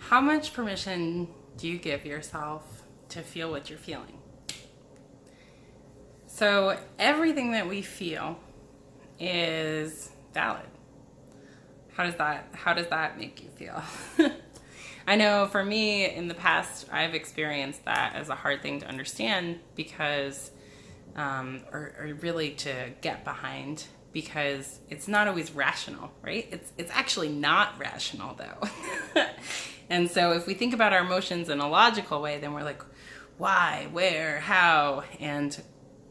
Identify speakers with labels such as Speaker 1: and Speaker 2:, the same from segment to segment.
Speaker 1: How much permission do you give yourself to feel what you're feeling? So everything that we feel is valid. How does that make you feel? I know for me in the past, I've experienced that as a hard thing to understand because, or really to get behind, because it's not always rational, right? It's actually not rational though. And so if we think about our emotions in a logical way, then we're like, why, where, how, and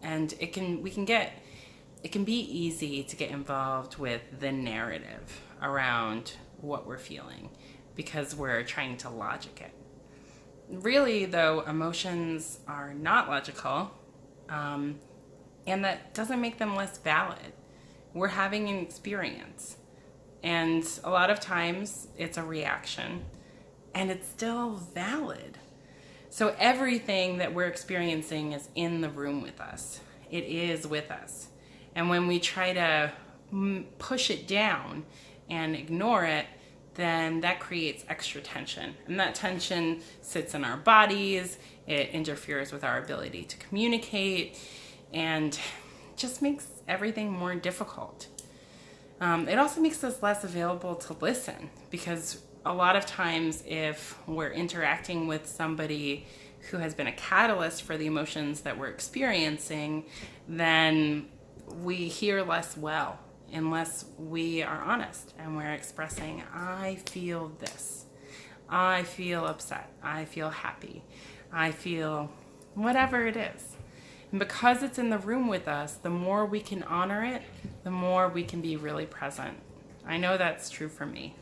Speaker 1: it can be easy to get involved with the narrative around what we're feeling because we're trying to logic it. Really, though, emotions are not logical, and that doesn't make them less valid. We're having an experience, and a lot of times it's a reaction, and it's still valid. So everything that we're experiencing is in the room with us. It is with us. And when we try to push it down and ignore it, then that creates extra tension. And that tension sits in our bodies, it interferes with our ability to communicate, and just makes everything more difficult. It also makes us less available to listen, because a lot of times if we're interacting with somebody who has been a catalyst for the emotions that we're experiencing, then we hear less well unless we are honest and we're expressing, I feel this, I feel upset, I feel happy, I feel whatever it is. And because it's in the room with us, the more we can honor it, the more we can be really present. I know that's true for me.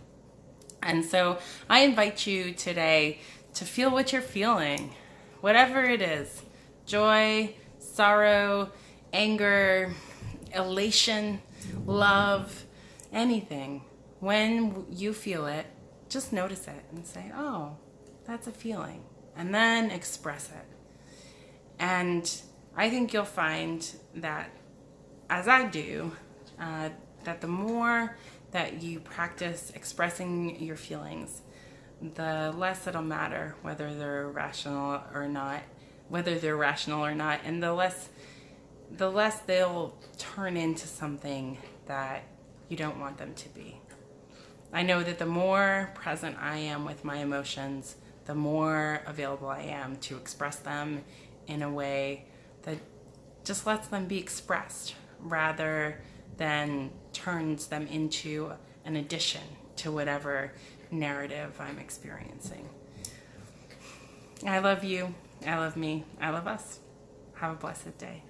Speaker 1: And so I invite you today to feel what you're feeling, whatever it is, joy, sorrow, anger, elation, love, anything. When you feel it, just notice it and say, oh, that's a feeling, and then express it. And I think you'll find that, as I do, that the more that you practice expressing your feelings, the less it'll matter whether they're rational or not, and the less they'll turn into something that you don't want them to be. I know that the more present I am with my emotions, the more available I am to express them in a way that just lets them be expressed rather than turns them into an addition to whatever narrative I'm experiencing. I love you. I love me. I love us. Have a blessed day.